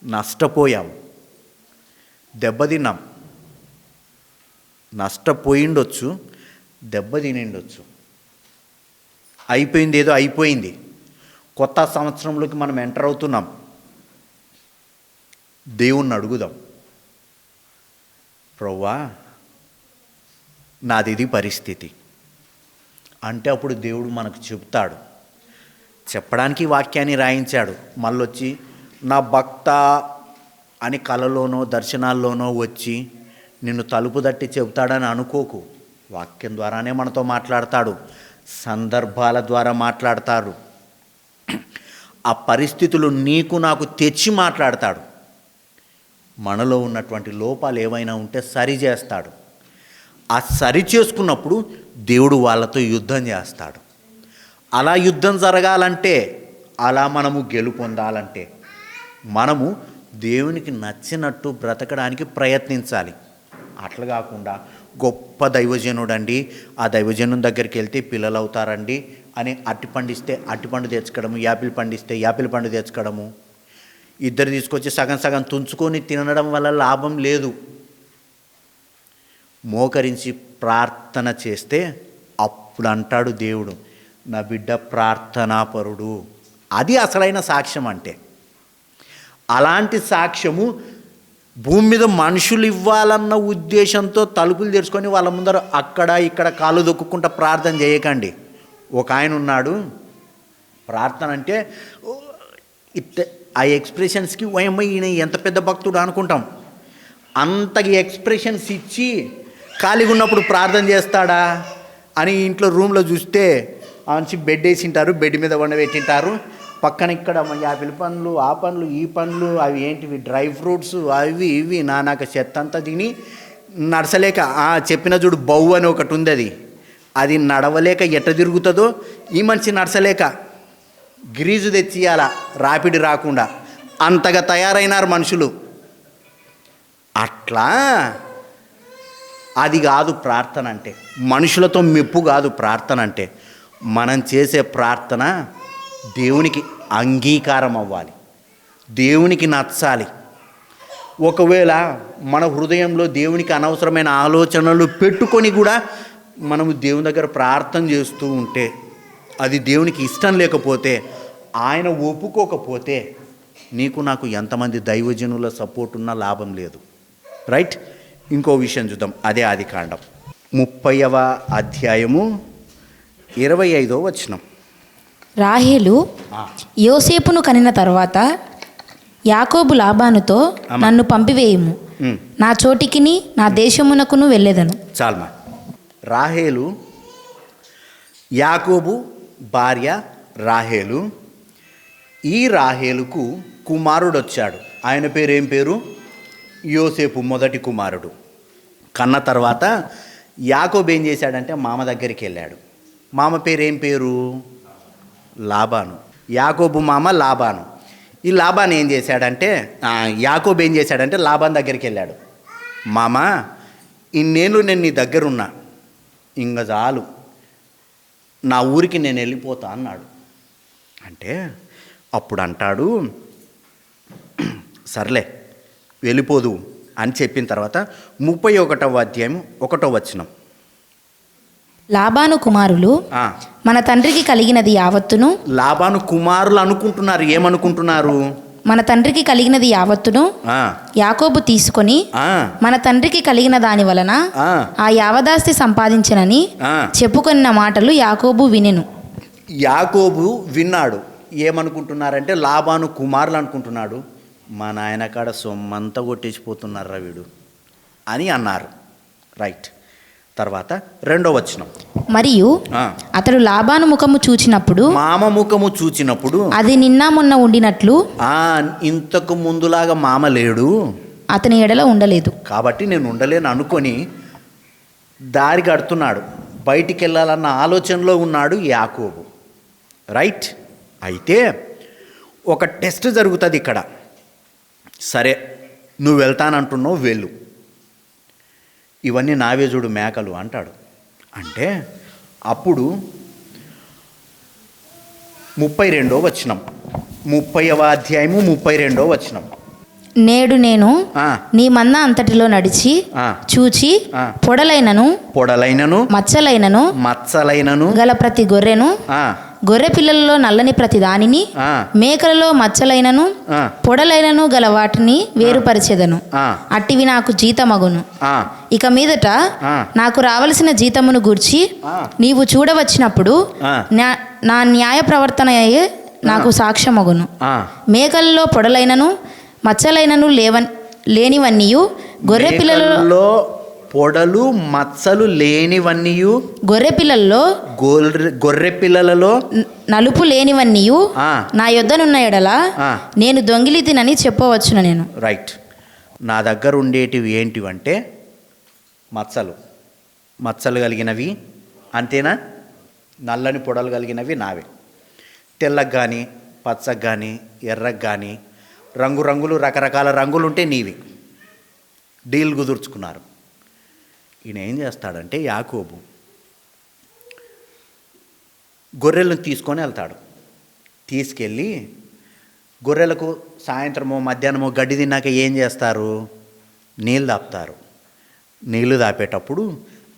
నష్టపోయాము, దెబ్బతిన్నాం. నష్టపోయిండొచ్చు, దెబ్బతినిండొచ్చు. అయిపోయింది, ఏదో అయిపోయింది. కొత్త సంవత్సరంలోకి మనం ఎంటర్ అవుతున్నాం. దేవుణ్ణి అడుగుదాం, ప్రభువా నాది ఇది పరిస్థితి అంటే అప్పుడు దేవుడు మనకు చెప్తాడు. చెప్పడానికి వాక్యాన్ని రాయించాడు. మళ్ళొచ్చి నా భక్త అని కలలోనో దర్శనాల్లోనో వచ్చి నిన్ను తలుపు తట్టి చెబుతాడని అనుకోకు. వాక్యం ద్వారానే మనతో మాట్లాడతాడు, సందర్భాల ద్వారా మాట్లాడతాడు. ఆ పరిస్థితులు నీకు నాకు తెచ్చి మాట్లాడతాడు. మనలో ఉన్నటువంటి లోపాలు ఏవైనా ఉంటే సరి చేస్తాడు. ఆ సరి చేసుకున్నప్పుడు దేవుడు వాళ్ళతో యుద్ధం చేస్తాడు. అలా యుద్ధం జరగాలంటే, అలా మనము గెలుపొందాలంటే మనము దేవునికి నచ్చినట్టు బ్రతకడానికి ప్రయత్నించాలి. అట్లా కాకుండా గొప్ప దైవజనుడండి, ఆ దైవజనుని దగ్గరికి వెళ్తే పిల్లలు అవుతారండి అని అట్టి పండిస్తే అట్టిపండు తెచ్చుకోవడము, యాపిల్ పండిస్తే యాపిల్ పండు తెచ్చుకోవడము, ఇద్దరు తీసుకొచ్చి సగం సగం తుంచుకొని తినడం వల్ల లాభం లేదు. మోకరించి ప్రార్థన చేస్తే అప్పుడు అంటాడు దేవుడు, నా బిడ్డ ప్రార్థనాపరుడు. అది అసలైన సాక్ష్యం అంటే. అలాంటి సాక్ష్యము భూమి మీద మనుషులు ఇవ్వాలన్న ఉద్దేశంతో తలుపులు తెరుచుకొని వాళ్ళ ముందర అక్కడ ఇక్కడ కాళ్ళు దొక్కుకుంటా ప్రార్థన చేయకండి. ఒక ఆయన ఉన్నాడు, ప్రార్థన అంటే ఆ ఎక్స్ప్రెషన్స్కి ఓయమ్మ ఈయన ఎంత పెద్ద భక్తుడు అనుకుంటాం. అంతకి ఎక్స్ప్రెషన్స్ ఇచ్చి ఖాళీగా ఉన్నప్పుడు ప్రార్థన చేస్తాడా అని ఇంట్లో రూమ్లో చూస్తే మంచి బెడ్ వేసింటారు, బెడ్ మీద వండబెట్టింటారు. పక్కన ఇక్కడ యాపిల్ పండ్లు, ఆ పండ్లు, ఈ పండ్లు, అవి ఏంటివి డ్రై ఫ్రూట్స్, అవి ఇవి నానాక చెత్త అంతా తిని నడచలేక చెప్పిన చూడు బౌ అని ఒకటి ఉంది, అది నడవలేక ఎట్ట తిరుగుతుందో ఈ మనిషి నడచలేక గ్రీజు తెచ్చియాల రాపిడి రాకుండా, అంతగా తయారైనారు మనుషులు. అట్లా అది కాదు ప్రార్థన అంటే. మనుషులతో మెప్పు కాదు ప్రార్థన అంటే. మనం చేసే ప్రార్థన దేవునికి అంగీకారం అవ్వాలి, దేవునికి నచ్చాలి. ఒకవేళ మన హృదయంలో దేవునికి అనవసరమైన ఆలోచనలు పెట్టుకొని కూడా మనము దేవుని దగ్గర ప్రార్థన చేస్తూ ఉంటే, అది దేవునికి ఇష్టం లేకపోతే, ఆయన ఒప్పుకోకపోతే, నీకు నాకు ఎంతమంది దైవజనుల సపోర్ట్ ఉన్నా లాభం లేదు. రైట్. ఇంకో విషయం చూద్దాం. అదే ఆదికాండం 30వ అధ్యాయము 25వ వచనం. రాహేలు యోసేపును కనిన తర్వాత యాకోబు లాబానుతో, నన్ను పంపివేయుము, నా చోటికిని నా దేశమునకును వెళ్ళేదను. చాల్మా. రాహేలు, యాకోబు భార్య రాహేలు. ఈ రాహేలుకు కుమారుడు వచ్చాడు. ఆయన పేరు ఏం పేరు? యోసేపు, మొదటి కుమారుడు. కన్న తర్వాత యాకోబు ఏం చేశాడంటే మామ దగ్గరికి వెళ్ళాడు. మామ పేరు ఏం పేరు? లాబాను. యాకోబు మామ లాబాను. ఈ లాబాన్ ఏం చేశాడంటే, యాకోబు ఏం చేశాడంటే లాబాన్ దగ్గరికి వెళ్ళాడు. మామ, ఇన్నేళ్ళు నేను నీ దగ్గరున్నా, ఇంక చాలు, నా ఊరికి నేను వెళ్ళిపోతా అన్నాడు. అంటే అప్పుడు అంటాడు, సర్లే వెళ్ళిపోదు అని చెప్పిన తర్వాత 31వ అధ్యాయం 1వ వచనం. లాబాను కుమారులు మన తండ్రికి కలిగినది యావత్తును. లాబాను కుమారులు అనుకుంటున్నారు, ఏమనుకుంటున్నారు? మన తండ్రికి కలిగినది యావత్తును యాకోబు తీసుకొని మన తండ్రికి కలిగిన దాని వలన ఆ యావదాస్తి సంపాదించనని చెప్పుకొన్న మాటలు యాకోబు వినెను. యాకోబు విన్నాడు. ఏమనుకుంటున్నారంటే లాబాను కుమారులు అనుకుంటున్నాడు, మా నాయన కాడ సొమ్మంతా కొట్టేసిపోతున్నారా వీడు అని అన్నారు. రైట్. తర్వాత 2వ వచనం. మరియు అతడు లాబాను ముఖము చూచినప్పుడు, మామ ముఖము చూచినప్పుడు, అది నిన్న మొన్న ఉండినట్లు ఇంతకు ముందులాగా మామ లేడు, అతని ఎడల ఉండలేదు. కాబట్టి నేను ఉండలేను అనుకొని దారి కడుతున్నాడు, బయటికి వెళ్ళాలన్న ఆలోచనలో ఉన్నాడు యాకోబు. రైట్. అయితే ఒక టెస్ట్ జరుగుతుంది ఇక్కడ. సరే, నువ్వు వెళ్తానంటున్నావు, వెళ్ళు, ఇవన్నీ నావే చూడు మేకలు అంటాడు. అంటే అప్పుడు 32వ వచనం, 30వ అధ్యాయము 32వ వచనం. నేడు నేను నీ మంద అంతటిలో నడిచి చూచి పొడలైనను మచ్చలైనను గల ప్రతి గొర్రెను, గొర్రె పిల్లలలో నల్లని ప్రతి దానిని, మేకలలో మచ్చలైనను పొడలైనను గల వాటిని వేరుపరిచెదను. అట్టివి నాకు జీతమగును. ఇక మీదట నాకు రావలసిన జీతమును గూర్చి నీవు చూడవచ్చినప్పుడు నా న్యాయ ప్రవర్తనయే నాకు సాక్ష్యమగును. మేకలలో పొడలైనను మచ్చలైనను లేనివన్నీయు, గొర్రె పిల్లలలో పొడలు మచ్చలు లేనివన్నీయు, గొర్రె పిల్లలలో నలుపు లేనివన్నీయు నా యొద్దనున్న ఎడల నేను దొంగిలి తినని చెప్పవచ్చును నేను. రైట్. నా దగ్గర ఉండేటివి ఏంటివంటే మచ్చలు కలిగినవి, అంతేనా? నల్లని పొడలు కలిగినవి నావే. తెల్లకి కానీ పచ్చకి కానీ ఎర్రకి కానీ రంగులు రకరకాల రంగులు ఉంటే నీవి. డీల్ కుదుర్చుకున్నారు. ఈయన ఏం చేస్తాడంటే యాకోబు గొర్రెలను తీసుకొని వెళ్తాడు. తీసుకెళ్ళి గొర్రెలకు సాయంత్రమో మధ్యాహ్నమో గడ్డి తిన్నాక ఏం చేస్తారు? నీళ్ళు దాపుతారు. నీళ్ళు దాపేటప్పుడు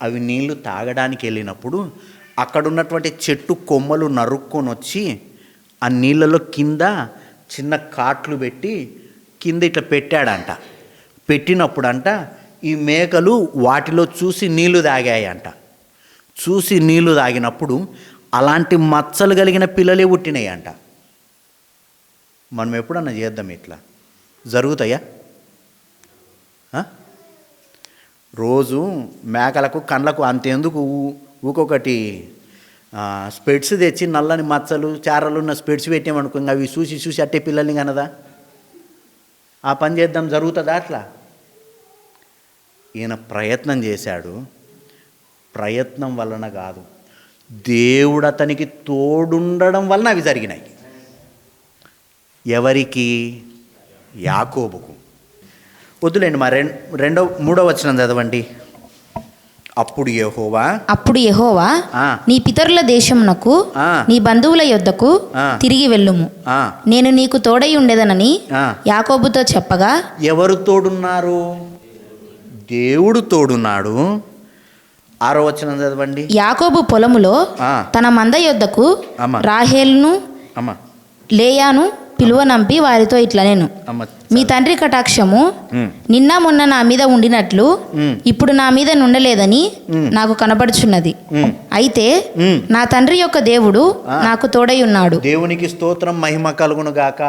అవి నీళ్లు తాగడానికి వెళ్ళినప్పుడు అక్కడ ఉన్నటువంటి చెట్టు కొమ్మలు నరుక్కొని వచ్చి ఆ నీళ్ళలో కింద చిన్న కాట్లు పెట్టి కింద ఇట్లా పెట్టాడంట. పెట్టినప్పుడంట ఈ మేకలు వాటిలో చూసి నీళ్లు తాగాయంట. చూసి నీళ్లు తాగినప్పుడు అలాంటి మచ్చలు కలిగిన పిల్లలే పుట్టినాయి అంట. మనం ఎప్పుడన్నా చేద్దాం, ఇట్లా జరుగుతాయా? రోజు మేకలకు కళ్ళకు అంతెందుకు ఊకొకటి స్పెట్స్ తెచ్చి నల్లని మచ్చలు చారలు ఉన్న స్పెట్స్ పెట్టామనుకో, అవి చూసి అట్టే పిల్లల్ని కనదా? ఆ పని చేద్దాం, జరుగుతుందా అట్లా? ఈయన ప్రయత్నం చేశాడు. ప్రయత్నం వలన కాదు, దేవుడు అతనికి తోడుండడం వలన అవి జరిగినాయి. ఎవరికి? యాకోబుకు. వద్దులేండి, మా 3వ వచనం చదవండి. అప్పుడు యెహోవా నీ పితరుల దేశమునకు నీ బంధువుల యొద్దకు తిరిగి వెళ్ళుము, నేను నీకు తోడై ఉండేదనని యాకోబుతో చెప్పగా. ఎవరు తోడున్నారు? దేవుడు తోడున్నాడు. 6వ వచనం చదవండి. యాకోబు పొలములో తన మంద యొద్దకు రాహేలును లేయాను పిలువనంపి వారితో ఇట్లా నేను, మీ తండ్రి కటాక్షము నిన్న మొన్న నా మీద ఉండినట్లు ఇప్పుడు నా మీద నుండలేదని నాకు కనబడుచున్నది. అయితే నా తండ్రి యొక్క దేవుడు నాకు తోడై ఉన్నాడు. దేవునికి స్తోత్రం, మహిమ కలుగును గాక.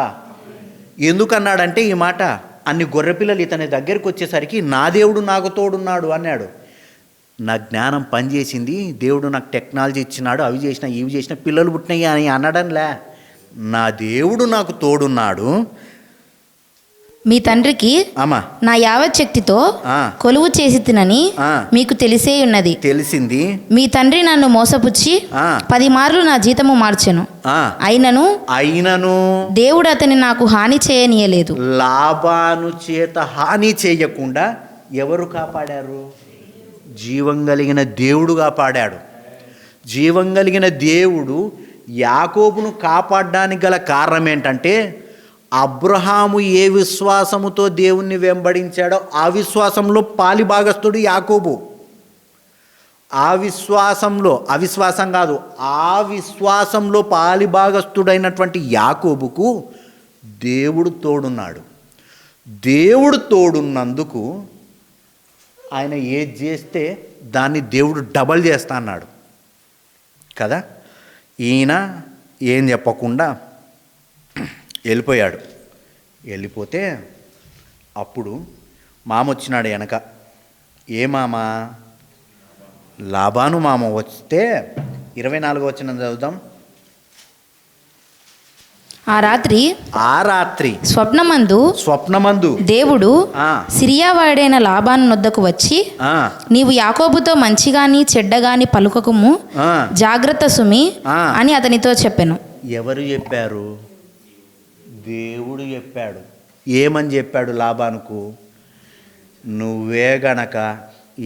ఎందుకన్నాడంటే ఈ మాట, అన్ని గొర్రెపిల్లలు ఇతని దగ్గరికి వచ్చేసరికి నా దేవుడు నాకు తోడున్నాడు అన్నాడు. నా జ్ఞానం పనిచేసింది, దేవుడు నాకు టెక్నాలజీ ఇచ్చినాడు, అవి చేసిన ఇవి చేసిన పిల్లలు పుట్టినాయి అని అనడంలే. నా దేవుడు నాకు తోడున్నాడు. మీ తండ్రికి నా యావత్ శక్తితో కొలువు చేసి తినని మీకు తెలిసే ఉన్నది. తెలిసింది. మీ తండ్రి నన్ను మోసపుచ్చి 10 మార్లు నా జీతము మార్చెను. అయినను దేవుడు అతని నాకు హాని చేయనీయలేదు. లాబాను చేత హాని చేయకుండా ఎవరు కాపాడారు? జీవం కలిగిన దేవుడు కాపాడాడు. జీవం కలిగిన దేవుడు యాకోబును కాపాడడానికి గల కారణం ఏంటంటే, అబ్రహాము ఏ విశ్వాసముతో దేవుణ్ణి వెంబడించాడో ఆ విశ్వాసంలో పాలిభాగస్తుడు యాకోబు. ఆ విశ్వాసంలో పాలిభాగస్తుడైనటువంటి యాకోబుకు దేవుడు తోడున్నాడు. దేవుడు తోడున్నందుకు ఆయన ఏది చేస్తే దాన్ని దేవుడు డబల్ చేస్తా అన్నాడు కదా. ఈయన ఏం చెప్పకుండా వెళ్ళిపోయాడు. వెళ్ళిపోతే అప్పుడు మామ వచ్చినాడు వెనక. ఏ మామ? లాబాను మామ వస్తే 24వ వచనం చదువుదాం. ఆ రాత్రి స్వప్నమందు దేవుడు సిరియా వాడైన లాబాను నొద్దకు వచ్చి, నీవు యాకోబుతో మంచిగాని చెడ్డగాని పలుకకుము, జాగ్రత్త సుమి అని అతనితో చెప్పెను. ఎవరు చెప్పారు? దేవుడు చెప్పాడు. ఏమని చెప్పాడు లాబానుకు? నువ్వే గనక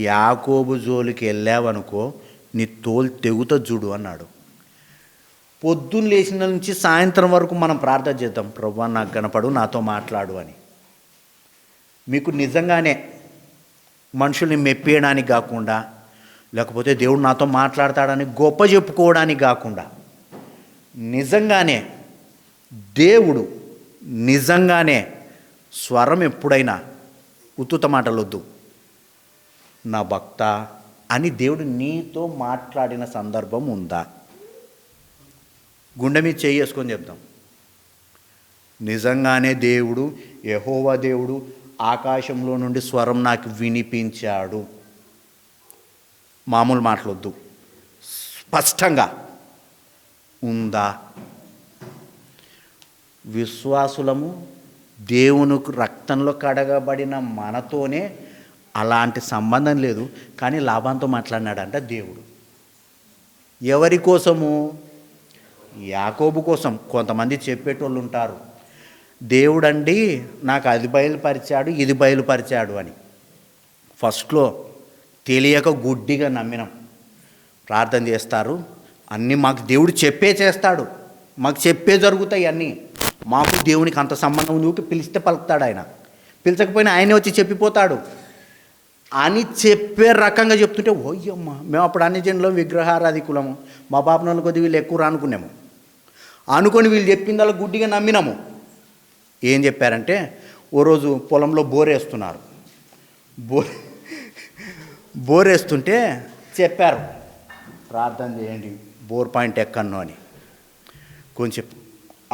యాకోబు జోలికి వెళ్ళావనుకో నీ తోలు తెగుత చూడు అన్నాడు. పొద్దున్న లేచిన నుంచి సాయంత్రం వరకు మనం ప్రార్థన చేద్దాం, ప్రభువా నాకు కనపడు, నాతో మాట్లాడు అని. మీకు నిజంగానే మనుషుల్ని మెప్పేయడానికి కాకుండా, లేకపోతే దేవుడు నాతో మాట్లాడతాడని గొప్ప చెప్పుకోవడానికి కాకుండా, నిజంగానే దేవుడు నిజంగానే స్వరం ఎప్పుడైనా ఉత్తుత మాటలొద్దు, నా భక్త అని దేవుడు నీతో మాట్లాడిన సందర్భం ఉందా? గుండె మీద చేసుకొని చెప్తాం. నిజంగానే దేవుడు, యెహోవా దేవుడు ఆకాశంలో నుండి స్వరం నాకు వినిపించాడు. మామూలు మాటలొద్దు, స్పష్టంగా ఉందా? విశ్వాసులము, దేవునికి రక్తంలో కడగబడిన మనతోనే అలాంటి సంబంధం లేదు. కానీ లాబానుతో మాట్లాడినాడంట దేవుడు. ఎవరి కోసము? యాకోబు కోసం. కొంతమంది చెప్పేటోళ్ళు ఉంటారు, దేవుడండి నాకు అది బయలుపరిచాడు, ఇది బయలుపరిచాడు అని. ఫస్ట్లో తెలియక గుడ్డిగా నమ్మినాం. ప్రార్థన చేస్తారు, అన్నీ మాకు దేవుడు చెప్పే చేస్తాడు, మాకు చెప్పే జరుగుతాయి అన్నీ. మాకు దేవునికి అంత సంబంధం ఉంది, పిలిస్తే పలుకుతాడు ఆయన, పిలిచకపోయినా ఆయనే వచ్చి చెప్పిపోతాడు అని చెప్పే రకంగా చెప్తుంటే, ఓయ్యమ్మ మేము అప్పుడు అన్ని జనులు విగ్రహారాధికులము, మా పాపనోళ్ళ కొద్ది వీళ్ళు ఎక్కువ అనుకున్నాము. అనుకొని వీళ్ళు చెప్పిందల్లా గుడ్డిగా నమ్మినాము. ఏం చెప్పారంటే, ఓ రోజు పొలంలో బోరేస్తున్నారు. బోరేస్తుంటే చెప్పారు, ప్రార్థన చేయండి బోర్ పాయింట్ ఎక్కడనో అని. కొంచెం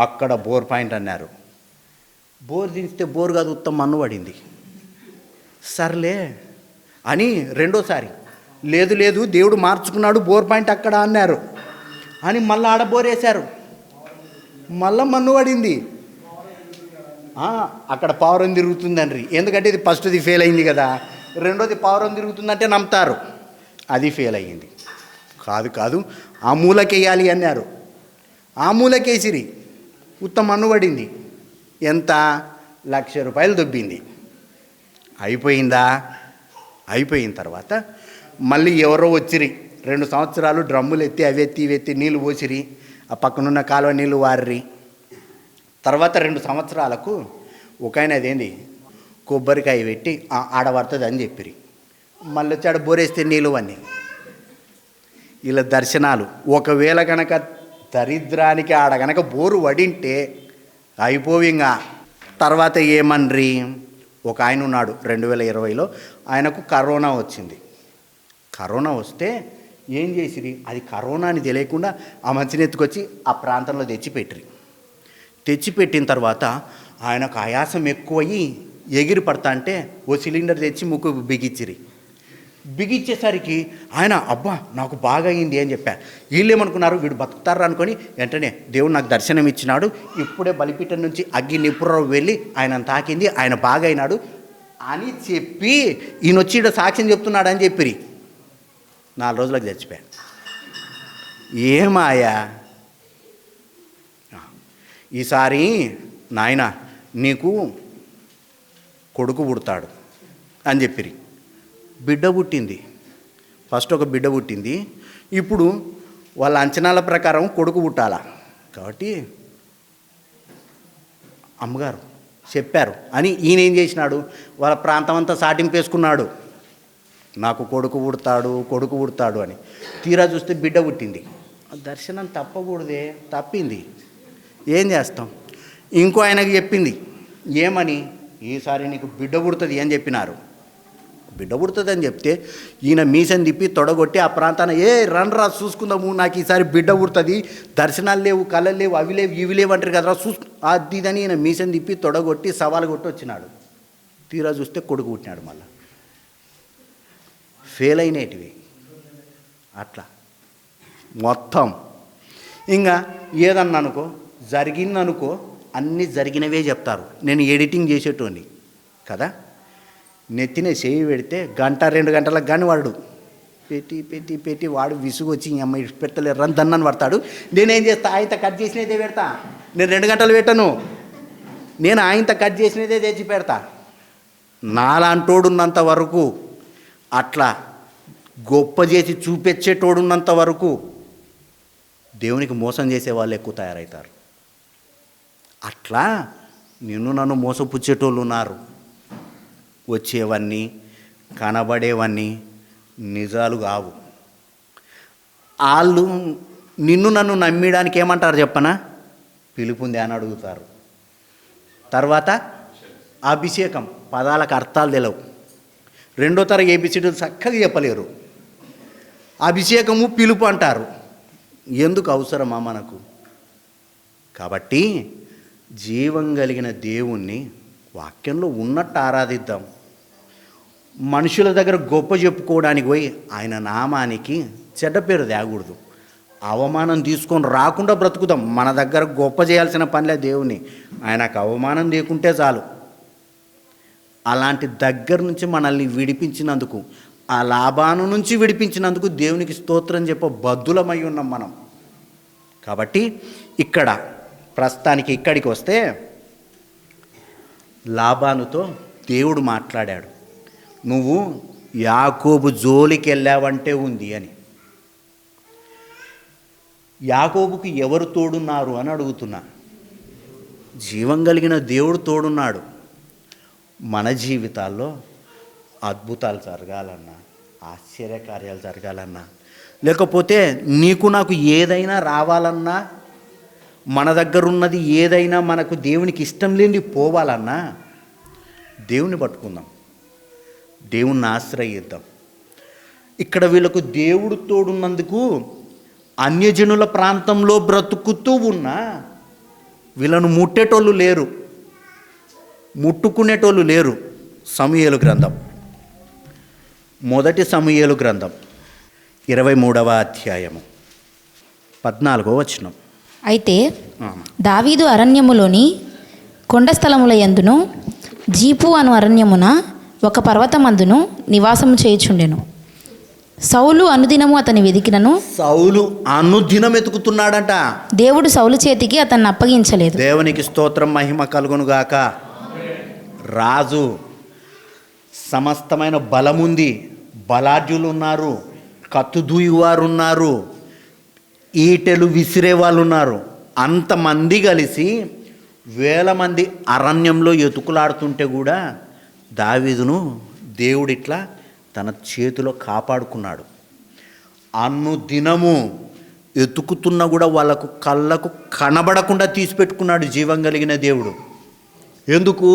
అక్కడ బోర్ పాయింట్ అన్నారు. బోర్ దించితే బోర్ కాదు, ఉత్తమ మన్ను పడింది. సర్లే అని రెండోసారి, లేదు దేవుడు మార్చుకున్నాడు, బోర్ పాయింట్ అక్కడ అన్నారు అని మళ్ళీ ఆడ బోరేశారు. మళ్ళీ మన్ను పడింది. అక్కడ పావురం తిరుగుతుందండి. ఎందుకంటే ఇది ఫస్ట్ది ఫెయిల్ అయింది కదా, రెండోది పావురం తిరుగుతుందంటే నమ్ముతారు. అది ఫెయిల్ అయ్యింది. కాదు ఆ మూలకేయాలి అన్నారు. ఆ మూలకేసిరి, ఉత్తమ మన్ను పడింది. ఎంత? 1,00,000 రూపాయలు దొబ్బింది. అయిపోయిందా? అయిపోయిన తర్వాత మళ్ళీ ఎవరో వచ్చిరి, 2 సంవత్సరాలు డ్రమ్ములు ఎత్తి అవి ఎత్తి నీళ్ళు పోసిరి, ఆ పక్కనున్న కాలువ నీళ్ళు వారిరి. తర్వాత 2 సంవత్సరాలకు ఒక ఆయన అదేంది కొబ్బరికాయ పెట్టి ఆడబడుతుంది అని చెప్పిరి. మళ్ళీ వచ్చి ఆడ బోరేస్తే నీళ్ళు అన్నీ. ఇలా దర్శనాలు. ఒకవేళ కనుక దరిద్రానికి ఆడ గనక బోరు వడింటే అయిపోయింగా. తర్వాత ఏమన్రి, ఒక ఆయన ఉన్నాడు 2020లో, ఆయనకు కరోనా వచ్చింది. కరోనా వస్తే ఏం చేసిరి, అది కరోనా అని తెలియకుండా ఆ మంచిని ఎత్తుకొచ్చి ఆ ప్రాంతంలో తెచ్చిపెట్టిన తర్వాత ఆయనకు ఆయాసం ఎక్కువయ్యి ఎగిరి పడతా అంటే ఓ సిలిండర్ తెచ్చి ముక్కు బిగిచ్చేసరికి ఆయన అబ్బా నాకు బాగా అయింది అని చెప్పారు. వీళ్ళు ఏమనుకున్నారు, వీడు బతుకుతారు అనుకొని వెంటనే దేవుడు నాకు దర్శనం ఇచ్చినాడు, ఇప్పుడే బలిపీఠం నుంచి అగ్గి నిపురం వెళ్ళి ఆయన తాకింది, ఆయన బాగా అయినాడు అని చెప్పి ఈయన వచ్చి ఇక్కడ సాక్ష్యం చెప్తున్నాడు అని చెప్పిరి. 4 రోజులకు చచ్చిపోయాడు. ఏమాయా? ఈసారి నాయన నీకు కొడుకు పుడతాడు అని చెప్పిరి. బిడ్డ పుట్టింది. ఫస్ట్ ఒక బిడ్డ పుట్టింది. ఇప్పుడు వాళ్ళ అంచనాల ప్రకారం కొడుకు పుట్టాలా కాబట్టి అమ్మగారు చెప్పారు అని ఈయన ఏం చేసినాడు, వాళ్ళ ప్రాంతం అంతా సాటింపేసుకున్నాడు, నాకు కొడుకు పుడతాడు అని. తీరా చూస్తే బిడ్డ పుట్టింది. దర్శనం తప్పకూడదే, తప్పింది. ఏం చేస్తాం? ఇంకో ఆయనకి చెప్పింది, ఏమని, ఈసారి నీకు బిడ్డ పుడుతుంది అని చెప్పినారు. బిడ్డ పుడుతుందని చెప్తే ఈయన మీసం తిప్పి తొడగొట్టి ఆ ప్రాంతాన రండ్రా చూసుకుందాము, నాకు ఈసారి బిడ్డ పుడుతుంది, దర్శనాలు లేవు, కళలు లేవు, అవి లేవు, ఇవి లేవు అంటారు కదరా, అది ఇదని ఈయన మీసం తిప్పి తొడగొట్టి సవాలు కొట్టి వచ్చినాడు. తీరా చూస్తే కొడుకు పుట్టినాడు. మళ్ళా ఫెయిల్ అయినటివి అట్లా మొత్తం. ఇంకా ఏదన్నా అనుకో, జరిగిందనుకో, అన్నీ జరిగినవే చెప్తారు. నేను ఎడిటింగ్ చేసేటోని కదా, నెత్తిన చేయి పెడితే 1-2 గంటలకు కానీ వాడు పెట్టి వాడు విసుగు వచ్చి ఈ అమ్మాయి పెట్టలేరు రన్ దన్నని పడతాడు. నేనేం చేస్తా, ఆయనతో కట్ చేసినదే పెడతా. నేను 2 గంటలు పెట్టను, నేను ఆయనతో కట్ చేసినదే తెచ్చి పెడతా. నాలాంటోడున్నంత వరకు, అట్లా గొప్ప చేసి చూపించేటోడున్నంత వరకు దేవునికి మోసం చేసే వాళ్ళు ఎక్కువ తయారవుతారు. అట్లా నన్ను మోసపుచ్చేటోళ్ళు ఉన్నారు. వచ్చేవన్నీ కనబడేవన్నీ నిజాలు కావు. వాళ్ళు నన్ను నమ్మడానికి ఏమంటారు చెప్పనా, పిలుపుంది అని అడుగుతారు. తర్వాత అభిషేకం, పదాలకు అర్థాలు తెలియవు, 2వ తరగతి ఏబిసిడీలు చక్కగా చెప్పలేరు. అభిషేకము పిలుపు అంటారు. ఎందుకు అవసరమా మనకు? కాబట్టి జీవం కలిగిన దేవుణ్ణి వాక్యంలో ఉన్నట్టు ఆరాధిద్దాం. మనుషుల దగ్గర గొప్ప చెప్పుకోవడానికి పోయి ఆయన నామానికి చెడ్డ పేరు తేకూడదు. అవమానం తీసుకొని రాకుండా బ్రతుకుదాం. మన దగ్గర గొప్ప చేయాల్సిన పనిలే దేవుని, ఆయనకు అవమానం లేకుంటే చాలు. అలాంటి దగ్గర నుంచి మనల్ని విడిపించినందుకు, ఆ లాభాను నుంచి విడిపించినందుకు దేవునికి స్తోత్రం చెప్ప బద్దులమై ఉన్నాం మనం. కాబట్టి ఇక్కడ ప్రస్తుతానికి ఇక్కడికి వస్తే, లాబానుతో దేవుడు మాట్లాడాడు, నువ్వు యాకోబు జోలికి వెళ్ళావంటే ఉంది అని. యాకోబుకి ఎవరు తోడున్నారు అని అడుగుతున్నా. జీవం కలిగిన దేవుడు తోడున్నాడు. మన జీవితాల్లో అద్భుతాలు జరగాలన్నా, ఆశ్చర్యకార్యాలు జరగాలన్నా, లేకపోతే నీకు నాకు ఏదైనా రావాలన్నా, మన దగ్గర ఉన్నది ఏదైనా మనకు దేవునికి ఇష్టం లేని పోవాలన్నా దేవుని పట్టుకుందాం, దేవుణ్ణి ఆశ్రయిద్దాం. ఇక్కడ వీళ్ళకు దేవుడు తోడున్నందుకు అన్యజనుల ప్రాంతంలో బ్రతుకుతూ ఉన్నా వీళ్ళను ముట్టేటోళ్ళు లేరు, ముట్టుకునేటోళ్ళు లేరు. సమూయేలు గ్రంథం, 1 సమూయేలు గ్రంథం 23వ అధ్యాయము 14వ వచనం. అయితే దావీదు అరణ్యములోని కొండ స్థలముల యందును జీపు అను అరణ్యమున ఒక పర్వతమందును నివాసము చేయుచుండెను. సౌలు అనుదినము అతని వెదికినను, సౌలు అనుదినం ఎతుకుతున్నాడంట. దేవుడు సౌలు చేతికి అతన్ని అప్పగించలేదు. దేవునికి స్తోత్రం, మహిమ కలుగునుగాక. రాజు సమస్తమైన బలముంది, బలాఢ్యులు ఉన్నారు, కత్తుదూయువారు ఉన్నారు, ఈటెలు విసిరే వాళ్ళు ఉన్నారు. అంతమంది కలిసి 1000 మంది అరణ్యంలో ఎతుకులాడుతుంటే కూడా దావీదును దేవుడిట్లా తన చేతిలో కాపాడుకున్నాడు. అనుదినము ఎతుకుతున్నా కూడా వాళ్ళకు కళ్ళకు కనబడకుండా తీసిపెట్టుకున్నాడు జీవం కలిగిన దేవుడు. ఎందుకు?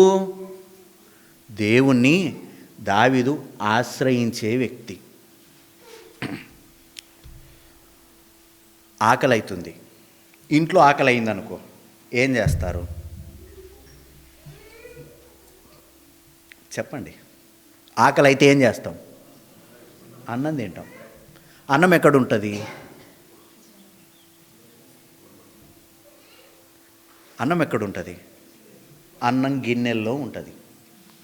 దేవుణ్ణి దావీదు ఆశ్రయించే వ్యక్తి. ఆకలి అవుతుంది, ఇంట్లో ఆకలి అయిందనుకో, ఏం చేస్తారు చెప్పండి? ఆకలి అయితే ఏం చేస్తాం? అన్నం తింటాం. అన్నం ఎక్కడుంటుంది? అన్నం ఎక్కడుంటుంది? అన్నం గిన్నెల్లో ఉంటుంది.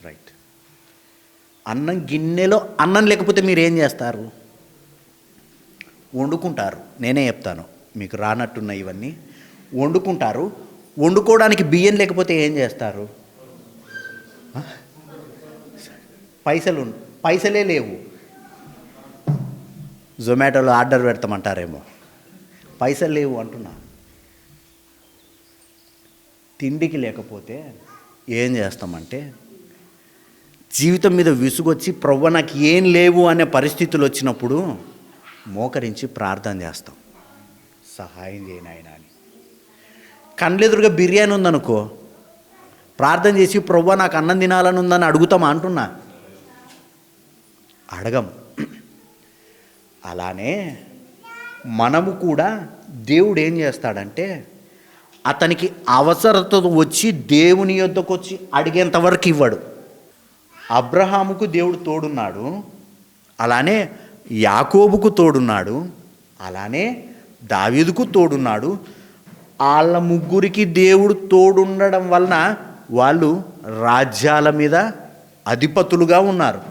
రైట్. అన్నం గిన్నెలో అన్నం లేకపోతే మీరు ఏం చేస్తారు? వండుకుంటారు. నేనే చెప్తాను, మీకు రానట్టున్న ఇవన్నీ. వండుకుంటారు. వండుకోవడానికి బియ్యం లేకపోతే ఏం చేస్తారు? పైసలే లేవు, జొమాటోలో ఆర్డర్ పెడతామంటారేమో, పైసలు లేవు అంటున్నా. తిండికి లేకపోతే ఏం చేస్తామంటే, జీవితం మీద విసుగొచ్చి ప్రవ్వ నాకు ఏం లేవు అనే పరిస్థితులు వచ్చినప్పుడు మోకరించి ప్రార్థన చేస్తాం, సహాయం చేయను ఆయన అని. కళ్ళెదురుగా బిర్యానీ ఉందనుకో, ప్రార్థన చేసి ప్రవ్వ నాకు అన్నం తినాలని ఉందని అడుగుతామా అంటున్నా? అడగం. అలానే మనము కూడా దేవుడు ఏం చేస్తాడంటే అతనికి అవసరత వచ్చి దేవుని యొద్దకు వచ్చి అడిగేంత వరకు ఇవ్వడు. అబ్రహాముకు దేవుడు తోడున్నాడు, అలానే యాకోబుకు తోడున్నాడు, అలానే దావీదుకు తోడున్నాడు. వాళ్ళ ముగ్గురికి దేవుడు తోడుండడం వలన వాళ్ళు రాజ్యాల మీద అధిపతులుగా ఉన్నారు.